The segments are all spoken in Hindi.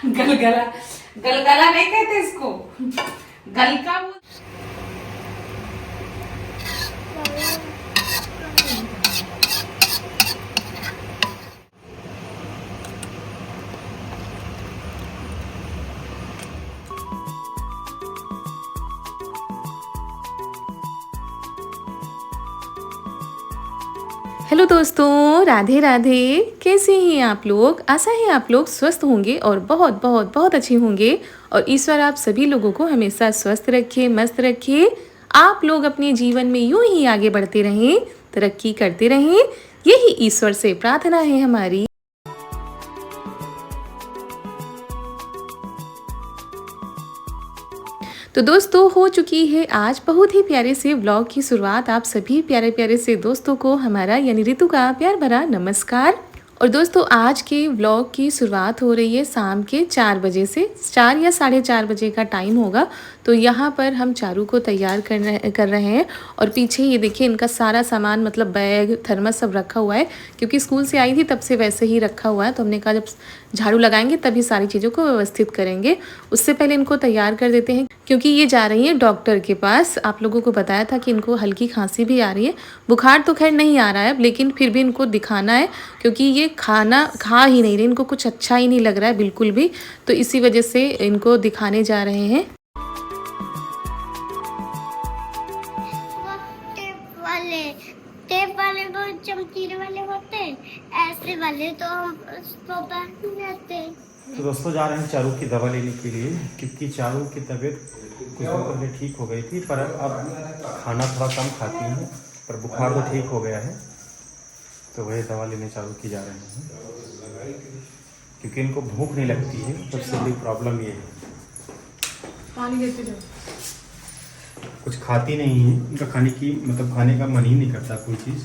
गलगला गलगला नहीं कहते इसको, गलका वो। हेलो दोस्तों, राधे राधे। कैसे हैं आप लोग? आशा है आप लोग स्वस्थ होंगे और बहुत बहुत बहुत अच्छे होंगे। और ईश्वर आप सभी लोगों को हमेशा स्वस्थ रखे, मस्त रखे। आप लोग अपने जीवन में यूं ही आगे बढ़ते रहें, तरक्की करते रहें, यही ईश्वर से प्रार्थना है हमारी। तो दोस्तों, हो चुकी है आज बहुत ही प्यारे से व्लॉग की शुरुआत। आप सभी प्यारे प्यारे से दोस्तों को हमारा यानी रितु का प्यार भरा नमस्कार। और दोस्तों, आज के व्लॉग की शुरुआत हो रही है शाम के 4 बजे से। 4 या 4:30 बजे का टाइम होगा। तो यहाँ पर हम चारू को तैयार कर रहे हैं। और पीछे ये देखिए, इनका सारा सामान मतलब बैग, थर्मस सब रखा हुआ है, क्योंकि स्कूल से आई थी तब से वैसे ही रखा हुआ है। तो हमने कहा जब झाड़ू लगाएंगे तभी सारी चीज़ों को व्यवस्थित करेंगे। उससे पहले इनको तैयार कर देते हैं, क्योंकि ये जा रही हैं डॉक्टर के पास। आप लोगों को बताया था कि इनको हल्की खांसी भी आ रही है। बुखार तो खैर नहीं आ रहा है, लेकिन फिर भी इनको दिखाना है, क्योंकि ये खाना खा ही नहीं रहे, इनको कुछ अच्छा ही नहीं लग रहा है बिल्कुल भी। तो इसी वजह से इनको दिखाने जा रहे हैं। टेप वाले वो चमकीले वाले होते हैं, ऐसे वाले तो हम उसको पहन लेते। तो दोस्तों, जा रहे हैं चारू की दवा लेने के लिए, क्योंकि चारू की तबीयत कुछ दिन पहले ठीक हो गई थी, पर अब खाना थोड़ा कम खाती हैं, पर बुखार तो ठीक हो गया है। तो वही दवा लेने चारू की जा रहे हैं, क्योंकि इनको भूख नहीं लगती है। सबसे बड़ी प्रॉब्लम ये है। पानी देते जाओ। कुछ खाती नहीं है, इनका खाने की मतलब खाने का मन ही नहीं करता कोई चीज़।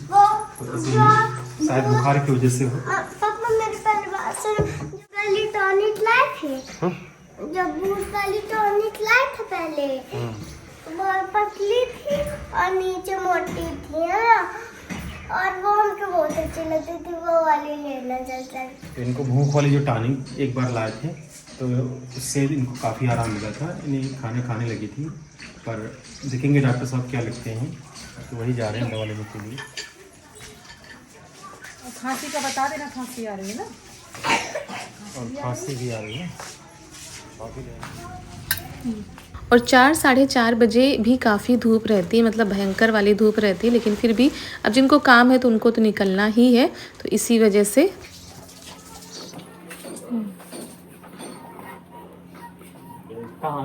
तो इसलिए शायद बुखार की वजह से हो। पापा मेरे पहले बात सुनो, जब पहले टॉनिक लाए थे, जब भूख वाली टॉनिक लाए थे पहले, बहुत पतली थी और नीचे मोटी थी, और वो हमको बहुत अच्छी लगती थी, वो वाली लेना चाहता है। तो इनको भूख वाली जो टॉनिक एक बार लाए थे, तो उससे इनको काफ़ी आराम मिला था। इन्हें खाने लगी थी, पर देखेंगे डॉक्टर साहब क्या लिखते हैं। तो वही जा रहे हैं दवा लेने के लिए। खांसी का बता देना, खांसी आ रही है ना, और खांसी भी आ रही है। और 4-4:30 बजे भी काफ़ी धूप रहती है, मतलब भयंकर वाली धूप रहती है। लेकिन फिर भी अब जिनको काम है तो उनको तो निकलना ही है। तो इसी वजह से कहाँ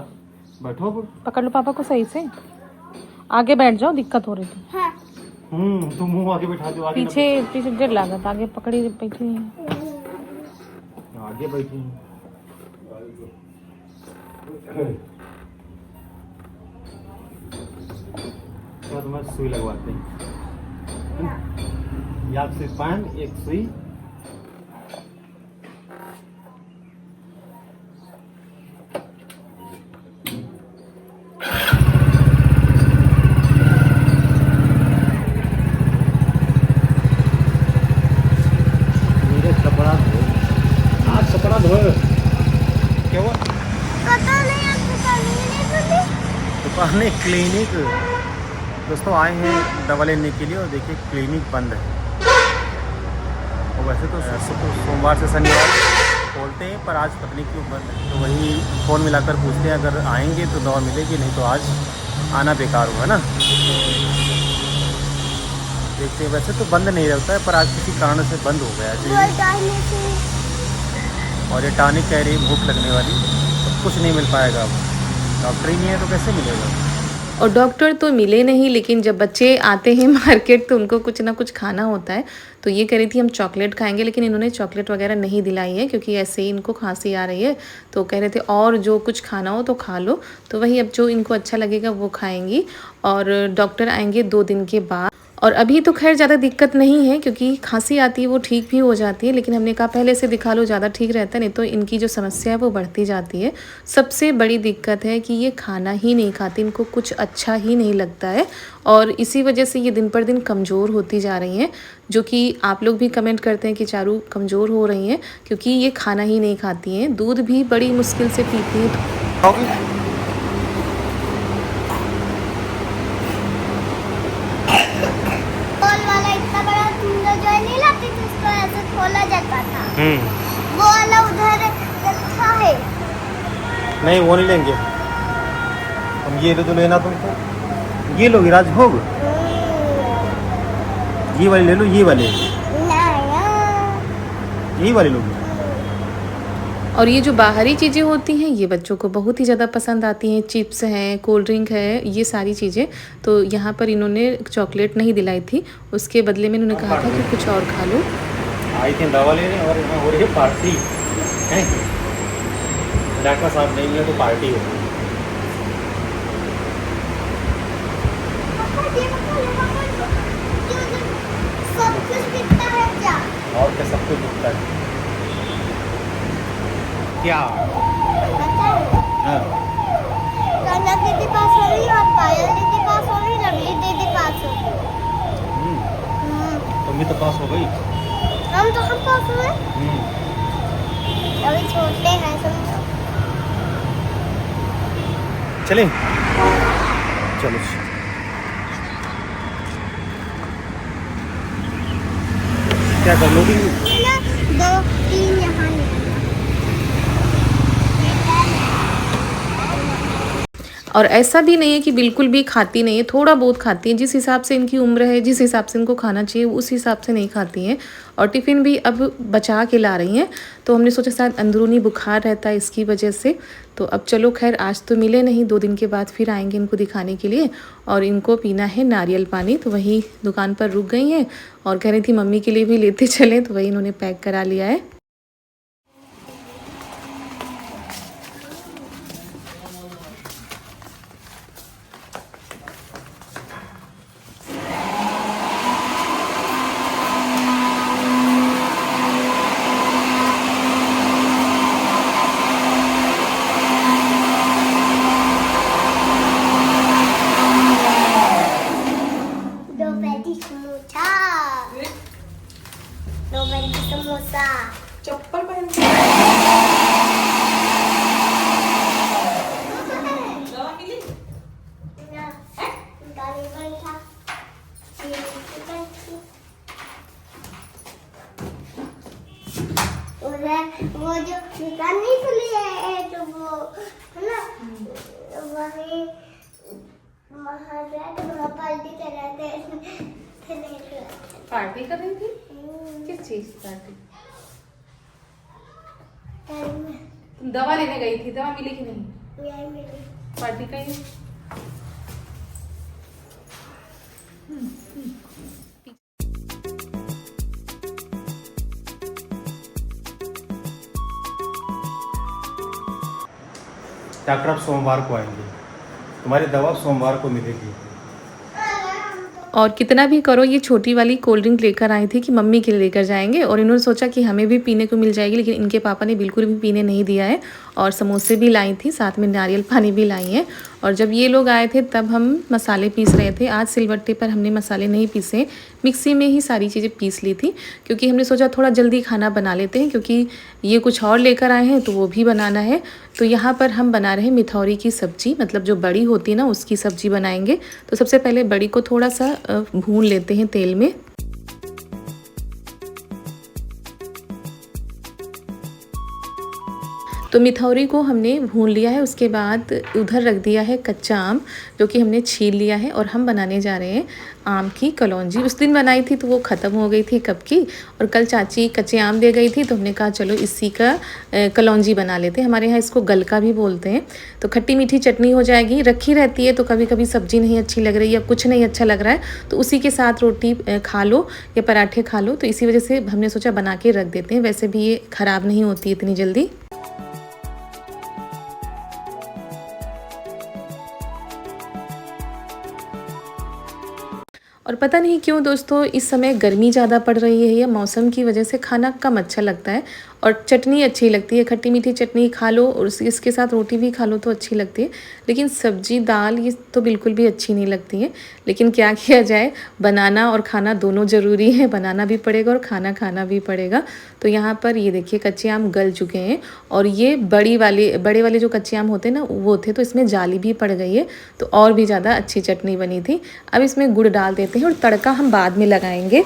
बैठो? पकड़ लो पापा को सही से, आगे बैठ जाओ, दिक्कत हो रही थी। हाँ। तुम मुंह आगे बैठा दो। आगे पीछे पीछे डर लागत, आगे पकड़ी बैठी है। आगे बैठी। तो तुम्हें सुई लगवाते हैं, या सुई पान, एक सुई। कपड़ा धो क्या हुआ? पता नहीं, आपको पानी नहीं पता। दुकान क्लिनिक दोस्तों आए हैं दवा लेने के लिए, और देखिए क्लिनिक बंद है। और वैसे तो सोमवार से शनिवार खोलते हैं, पर आज पता नहीं क्यों बंद है। तो वही फ़ोन मिलाकर पूछते हैं, अगर आएंगे तो दवा मिलेगी, नहीं तो आज आना बेकार हुआ ना। देखते हैं, वैसे तो बंद नहीं रहता है, पर आज किसी कारण से बंद हो गया है। और ये टॉनिक कह रही भूख लगने वाली, तो कुछ नहीं मिल पाएगा। अब डॉक्टर ही नहीं है तो कैसे मिलेगा? और डॉक्टर तो मिले नहीं, लेकिन जब बच्चे आते हैं मार्केट तो उनको कुछ ना कुछ खाना होता है। तो ये कह रही थी हम चॉकलेट खाएंगे, लेकिन इन्होंने चॉकलेट वगैरह नहीं दिलाई है, क्योंकि ऐसे ही इनको खांसी आ रही है। तो कह रहे थे और जो कुछ खाना हो तो खा लो। तो वही अब जो इनको अच्छा लगेगा वो खाएंगी। और डॉक्टर आएंगे 2 दिन के बाद। और अभी तो खैर ज़्यादा दिक्कत नहीं है क्योंकि खांसी आती है वो ठीक भी हो जाती है, लेकिन हमने कहा पहले से दिखा लो, ज़्यादा ठीक रहता है, नहीं तो इनकी जो समस्या है वो बढ़ती जाती है। सबसे बड़ी दिक्कत है कि ये खाना ही नहीं खाती, इनको कुछ अच्छा ही नहीं लगता है और इसी वजह से ये दिन पर दिन कमज़ोर होती जा रही हैं, जो कि आप लोग भी कमेंट करते हैं कि चारू कमज़ोर हो रही हैं क्योंकि ये खाना ही नहीं खाती हैं, दूध भी बड़ी मुश्किल से पीती हैं। बॉल वाला इतना बड़ा चूल्हा जो है नहीं लाती थी, उसको ऐसे खोला जाता था, वो वाला उधर रखा है। नहीं वो नहीं लेंगे हम, ये तो लेना तुमको, ये लोगी राजभोग, ये वाली ले लो, ये वाले, यही वाली लोगी। और ये जो बाहरी चीज़ें होती हैं ये बच्चों को बहुत ही ज़्यादा पसंद आती हैं, चिप्स हैं, कोल्ड ड्रिंक है, ये सारी चीज़ें। तो यहाँ पर इन्होंने चॉकलेट नहीं दिलाई थी, उसके बदले में इन्होंने कहा था कि कुछ और खा लो। आई थी दवा लेने और यहाँ हो रही है पार्टी है, डॉक्टर साहब नहीं है तो पार्टी हो। सब कुछ कितना है क्या? और क्या सब कुछ दिखता है क्या? हाँ। कान्हा दीदी पास हो रही और पायल दीदी पास हो रही, लवली दीदी पास हो रही। तुम भी तो पास हो गई। हम तो हम पास हुए, अभी छोटे हैं समझो। चले चलो क्या कर लोगी? ना 2 3 यहाँ ले और ऐसा भी नहीं है कि बिल्कुल भी खाती नहीं है, थोड़ा बहुत खाती है, जिस हिसाब से इनकी उम्र है, जिस हिसाब से इनको खाना चाहिए उस हिसाब से नहीं खाती हैं। और टिफ़िन भी अब बचा के ला रही हैं, तो हमने सोचा शायद अंदरूनी बुखार रहता है इसकी वजह से। तो अब चलो खैर आज तो मिले नहीं, 2 दिन के बाद फिर आएंगे इनको दिखाने के लिए। और इनको पीना है नारियल पानी, तो वही दुकान पर रुक गई हैं और कह रही थी मम्मी के लिए भी लेते चलें, तो वही इन्होंने पैक करा लिया है। समोसा। चप्पल पहन दवा मिली? वो जो दुकान नहीं खुली है तो वो है ना, वही वहाँ पार्टी कर रहे थे। पार्टी कर रही थी? किस चीज पार्टी? तुम दवा लेने गई थी, दवा मिली कि नहीं? पार्टी का ही डॉक्टर अब सोमवार को आएंगे, तुम्हारी दवा सोमवार को मिलेगी। और कितना भी करो, ये छोटी वाली कोल्ड ड्रिंक लेकर आई थी कि मम्मी के लिए लेकर जाएंगे, और इन्होंने सोचा कि हमें भी पीने को मिल जाएगी, लेकिन इनके पापा ने बिल्कुल भी पीने नहीं दिया है। और समोसे भी लाई थी, साथ में नारियल पानी भी लाई हैं। और जब ये लोग आए थे तब हम मसाले पीस रहे थे। आज सिलबट्टे पर हमने मसाले नहीं पीसे, मिक्सी में ही सारी चीज़ें पीस ली थी, क्योंकि हमने सोचा थोड़ा जल्दी खाना बना लेते हैं, क्योंकि ये कुछ और लेकर आए हैं तो वो भी बनाना है। तो यहाँ पर हम बना रहे हैं मिथौरी की सब्ज़ी, मतलब जो बड़ी होती है ना उसकी सब्ज़ी बनाएंगे। तो सबसे पहले बड़ी को थोड़ा सा भून लेते हैं तेल में। तो मिथौरी को हमने भून लिया है, उसके बाद उधर रख दिया है कच्चा आम, जो कि हमने छील लिया है। और हम बनाने जा रहे हैं आम की कलौंजी। उस दिन बनाई थी तो वो ख़त्म हो गई थी कब की, और कल चाची कच्चे आम दे गई थी, तो हमने कहा चलो इसी का कलौंजी बना लेते हैं। हमारे यहाँ इसको गलका भी बोलते हैं। तो खट्टी मीठी चटनी हो जाएगी, रखी रहती है, तो कभी कभी सब्ज़ी नहीं अच्छी लग रही या कुछ नहीं अच्छा लग रहा है तो उसी के साथ रोटी खा लो या पराठे खा लो। तो इसी वजह से हमने सोचा बना के रख देते हैं, वैसे भी ये ख़राब नहीं होती इतनी जल्दी। और पता नहीं क्यों दोस्तों इस समय गर्मी ज़्यादा पड़ रही है या मौसम की वजह से खाना कम अच्छा लगता है और चटनी अच्छी लगती है। खट्टी मीठी चटनी खा लो और इसके साथ रोटी भी खा लो तो अच्छी लगती है, लेकिन सब्जी दाल ये तो बिल्कुल भी अच्छी नहीं लगती है। लेकिन क्या किया जाए, बनाना और खाना दोनों ज़रूरी है, बनाना भी पड़ेगा और खाना भी पड़ेगा। तो यहाँ पर ये देखिए कच्चे आम गल चुके हैं और ये बड़े वाले जो कच्चे आम होते हैं ना वो थे, तो इसमें जाली भी पड़ गई है तो और भी ज़्यादा अच्छी चटनी बनी थी। अब इसमें गुड़ डाल देते हैं और तड़का हम बाद में लगाएंगे।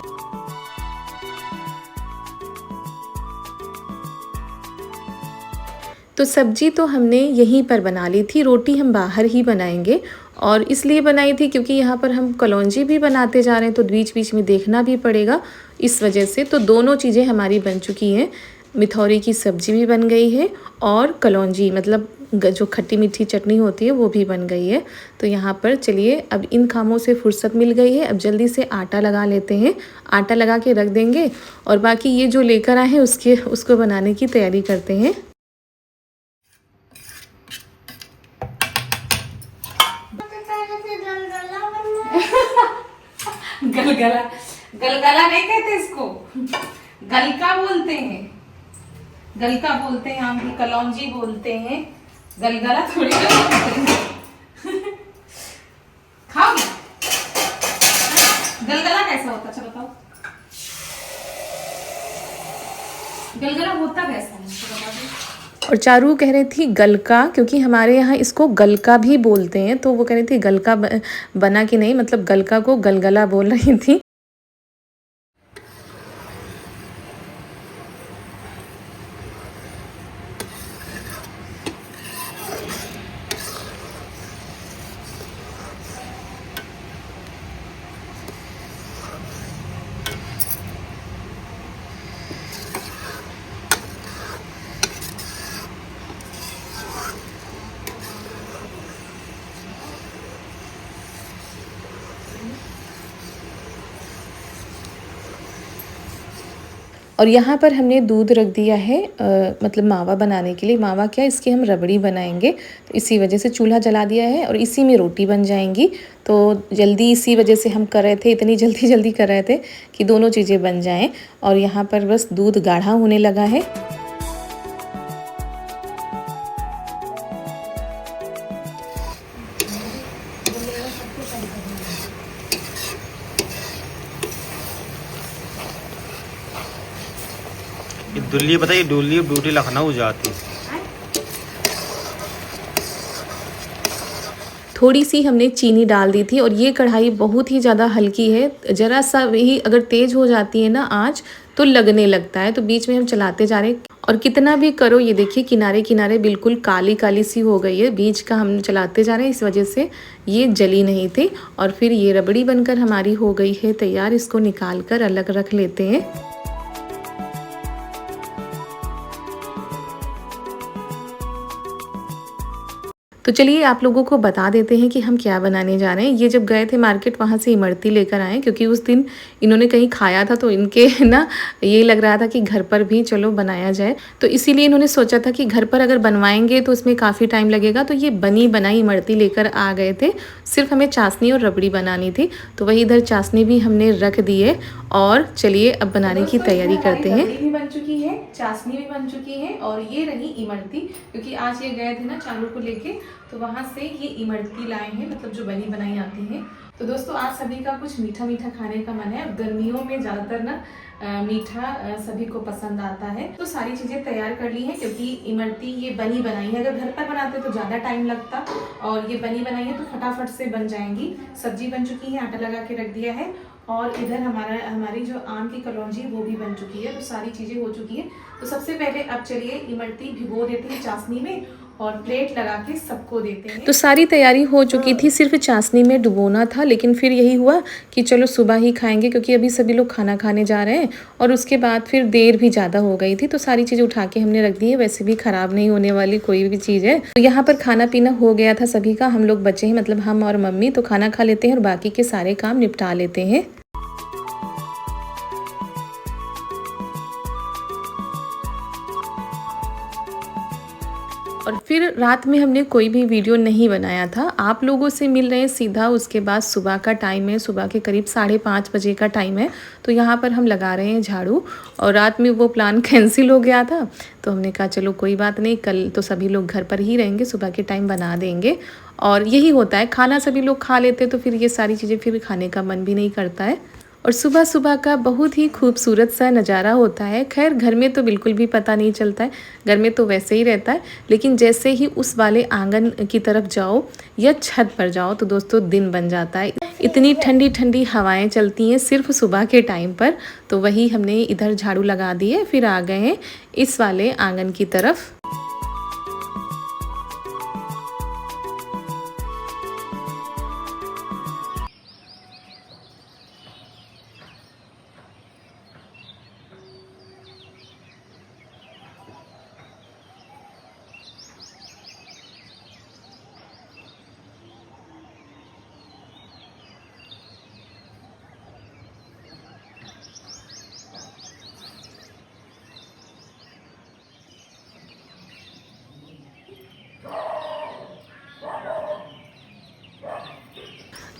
तो सब्जी तो हमने यहीं पर बना ली थी, रोटी हम बाहर ही बनाएंगे और इसलिए बनाई थी क्योंकि यहाँ पर हम कलौंजी भी बनाते जा रहे हैं तो बीच बीच में देखना भी पड़ेगा, इस वजह से। तो दोनों चीज़ें हमारी बन चुकी हैं, मिथौरी की सब्जी भी बन गई है और कलौंजी मतलब जो खट्टी मीठी चटनी होती है वो भी बन गई है। तो यहाँ पर चलिए अब इन कामों से फुर्सत मिल गई है, अब जल्दी से आटा लगा लेते हैं। आटा लगा के रख देंगे और बाकी ये जो लेकर आए हैं उसको बनाने की तैयारी करते हैं। गलगला गलगला नहीं कहते इसको, गलका बोलते हैं, गलका बोलते हैं, आम की कलौंजी बोलते हैं, गलगला थोड़ी खाओगे? गलगला कैसा होता है, अच्छा बताओ, गलगला होता कैसा है, बता दो। और चारू कह रही थी गलका, क्योंकि हमारे यहाँ इसको गलका भी बोलते हैं, तो वो कह रही थी गलका बना कि नहीं, मतलब गलका को गलगला बोल रही थी। और यहाँ पर हमने दूध रख दिया है मतलब मावा बनाने के लिए। मावा क्या, इसकी हम रबड़ी बनाएंगे, तो इसी वजह से चूल्हा जला दिया है और इसी में रोटी बन जाएंगी। तो जल्दी इसी वजह से हम कर रहे थे, इतनी जल्दी कर रहे थे कि दोनों चीज़ें बन जाएं। और यहाँ पर बस दूध गाढ़ा होने लगा है। दुल्ली पता है, डुल्ली ड्यूटी लखनऊ जाती। थोड़ी सी हमने चीनी डाल दी थी और ये कढ़ाई बहुत ही ज़्यादा हल्की है, ज़रा सा भी अगर तेज़ हो जाती है ना आँच तो लगने लगता है। तो बीच में हम चलाते जा रहे हैं और कितना भी करो, ये देखिए किनारे किनारे बिल्कुल काली काली सी हो गई है। बीच का हम चलाते जा रहे हैं, इस वजह से ये जली नहीं थी। और फिर ये रबड़ी बनकर हमारी हो गई है तैयार। इसको निकाल कर अलग रख लेते हैं। तो चलिए आप लोगों को बता देते हैं कि हम क्या बनाने जा रहे हैं। ये जब गए थे मार्केट वहाँ से इमरती लेकर आए, क्योंकि उस दिन इन्होंने कहीं खाया था तो इनके ना ये लग रहा था कि घर पर भी चलो बनाया जाए। तो इसीलिए इन्होंने सोचा था कि घर पर अगर बनवाएंगे तो उसमें काफ़ी टाइम लगेगा, तो ये बनी बनाई इमरती लेकर आ गए थे। सिर्फ हमें चाशनी और रबड़ी बनानी थी, तो वही इधर चाशनी भी हमने रख दी है। और चलिए अब बनाने की तैयारी करते हैं। रबड़ी भी बन चुकी है, चाशनी भी बन चुकी है और ये रही इमरती, क्योंकि आज ये गए थे ना चारू को लेके, तो वहाँ से ये इमरती लाए हैं, मतलब जो बनी बनाई आती है। तो दोस्तों आज सभी का कुछ मीठा मीठा खाने का मन है। गर्मियों में ज़्यादातर ना मीठा सभी को पसंद आता है। तो सारी चीज़ें तैयार कर ली हैं, क्योंकि इमरती ये बनी बनाई है। अगर घर पर बनाते तो ज़्यादा टाइम लगता, और ये बनी बनाई है तो फटाफट से बन जाएंगी। सब्जी बन चुकी है, आटा लगा के रख दिया है, और इधर हमारी जो आम की कलौंजी वो भी बन चुकी है। तो सारी चीज़ें हो चुकी है। तो सबसे पहले अब चलिए इमरती भिगो देते हैं चाशनी में और प्लेट लगा के सबको देते हैं। तो सारी तैयारी हो चुकी थी, सिर्फ चाशनी में डुबोना था। लेकिन फिर यही हुआ कि चलो सुबह ही खाएंगे, क्योंकि अभी सभी लोग खाना खाने जा रहे हैं और उसके बाद फिर देर भी ज़्यादा हो गई थी। तो सारी चीज़ें उठा के हमने रख दी है, वैसे भी ख़राब नहीं होने वाली कोई भी चीज़ है। तो यहाँ पर खाना पीना हो गया था सभी का, हम लोग बचे हैं, मतलब हम और मम्मी। तो खाना खा लेते हैं और बाकी के सारे काम निपटा लेते हैं। और फिर रात में हमने कोई भी वीडियो नहीं बनाया था। आप लोगों से मिल रहे हैं सीधा, उसके बाद सुबह का टाइम है, सुबह के करीब 5:30 बजे का टाइम है। तो यहाँ पर हम लगा रहे हैं झाड़ू, और रात में वो प्लान कैंसिल हो गया था, तो हमने कहा चलो कोई बात नहीं, कल तो सभी लोग घर पर ही रहेंगे, सुबह के टाइम बना देंगे। और यही होता है, खाना सभी लोग खा लेते तो फिर ये सारी चीज़ें फिर खाने का मन भी नहीं करता है। और सुबह सुबह का बहुत ही खूबसूरत सा नज़ारा होता है। खैर घर में तो बिल्कुल भी पता नहीं चलता है, घर में तो वैसे ही रहता है, लेकिन जैसे ही उस वाले आंगन की तरफ जाओ या छत पर जाओ तो दोस्तों दिन बन जाता है। इतनी ठंडी ठंडी हवाएं चलती हैं सिर्फ सुबह के टाइम पर। तो वही हमने इधर झाड़ू लगा दी है, फिर आ गए हैं इस वाले आंगन की तरफ।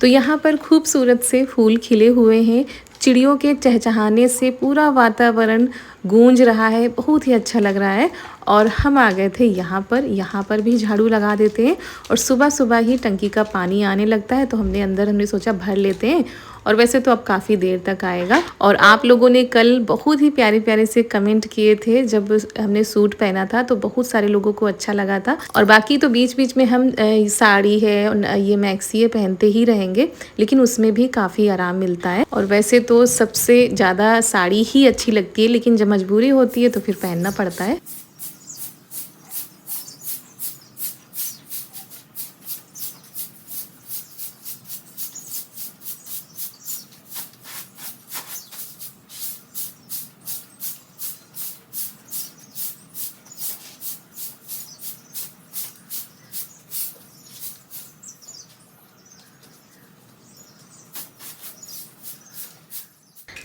तो यहाँ पर खूबसूरत से फूल खिले हुए हैं, चिड़ियों के चहचहाने से पूरा वातावरण गूंज रहा है, बहुत ही अच्छा लग रहा है। और हम आ गए थे यहाँ पर भी झाड़ू लगा देते हैं। और सुबह सुबह ही टंकी का पानी आने लगता है, तो हमने सोचा भर लेते हैं। और वैसे तो अब काफ़ी देर तक आएगा। और आप लोगों ने कल बहुत ही प्यारे प्यारे से कमेंट किए थे, जब हमने सूट पहना था तो बहुत सारे लोगों को अच्छा लगा था। और बाकी तो बीच बीच में हम साड़ी है, ये मैक्सी है, पहनते ही रहेंगे, लेकिन उसमें भी काफ़ी आराम मिलता है। और वैसे तो सबसे ज़्यादा साड़ी ही अच्छी लगती है, लेकिन जब मजबूरी होती है तो फिर पहनना पड़ता है।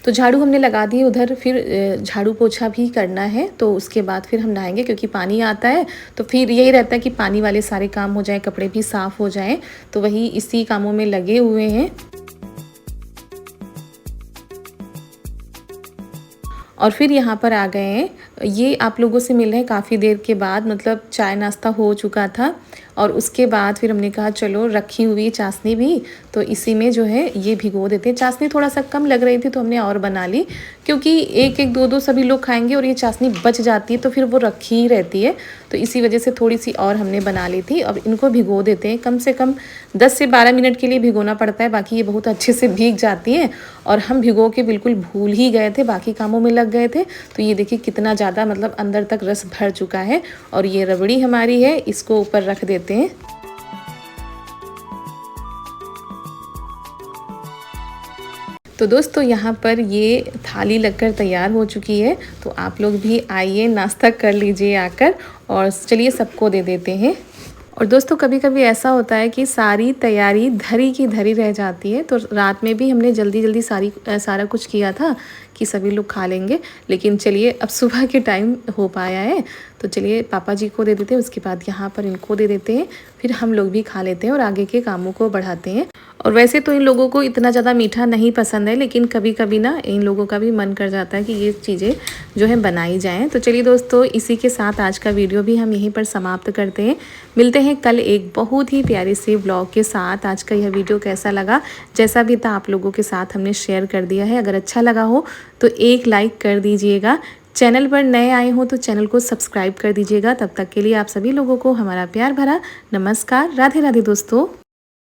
तो झाड़ू हमने लगा दी उधर, फिर झाड़ू पोछा भी करना है, तो उसके बाद फिर हम नहाएंगे, क्योंकि पानी आता है तो फिर यही रहता है कि पानी वाले सारे काम हो जाएं, कपड़े भी साफ़ हो जाएं। तो वही इसी कामों में लगे हुए हैं। और फिर यहाँ पर आ गए हैं, ये आप लोगों से मिल रहे हैं काफ़ी देर के बाद, मतलब चाय नाश्ता हो चुका था। और उसके बाद फिर हमने कहा चलो रखी हुई चाशनी भी, तो इसी में जो है ये भिगो देते हैं। चाशनी थोड़ा सा कम लग रही थी तो हमने और बना ली, क्योंकि एक एक दो दो सभी लोग खाएंगे और ये चाशनी बच जाती है तो फिर वो रखी ही रहती है। तो इसी वजह से थोड़ी सी और हमने बना ली थी। अब इनको भिगो देते हैं, कम से कम 10 से 12 मिनट के लिए भिगोना पड़ता है, बाकी ये बहुत अच्छे से भीग जाती हैं। और हम भिगो के बिल्कुल भूल ही गए थे, बाकी कामों में लग गए थे। तो ये देखिए कितना ज़्यादा मतलब अंदर तक रस भर चुका है। और ये रबड़ी हमारी है, इसको ऊपर रख देते हैं। तो दोस्तों यहाँ पर ये थाली लगकर तैयार हो चुकी है, तो आप लोग भी आइए, नाश्ता कर लीजिए आकर। और चलिए सबको दे देते हैं। और दोस्तों कभी कभी ऐसा होता है कि सारी तैयारी धरी की धरी रह जाती है। तो रात में भी हमने जल्दी जल्दी सारा कुछ किया था कि सभी लोग खा लेंगे, लेकिन चलिए अब सुबह के टाइम हो पाया है, तो चलिए पापा जी को दे देते हैं, उसके बाद यहाँ पर इनको दे देते हैं, फिर हम लोग भी खा लेते हैं और आगे के कामों को बढ़ाते हैं। और वैसे तो इन लोगों को इतना ज़्यादा मीठा नहीं पसंद है, लेकिन कभी कभी ना इन लोगों का भी मन कर जाता है कि ये चीज़ें जो है बनाई जाएं। तो चलिए दोस्तों, इसी के साथ आज का वीडियो भी हम यहीं पर समाप्त करते हैं। मिलते हैं कल एक बहुत ही प्यारे से व्लॉग के साथ। आज का यह वीडियो कैसा लगा, जैसा भी था आप लोगों के साथ हमने शेयर कर दिया है। अगर अच्छा लगा हो तो एक लाइक कर दीजिएगा। चैनल पर नए आए हो तो चैनल को सब्सक्राइब कर दीजिएगा। तब तक के लिए आप सभी लोगों को हमारा प्यार भरा नमस्कार। राधे राधे दोस्तों।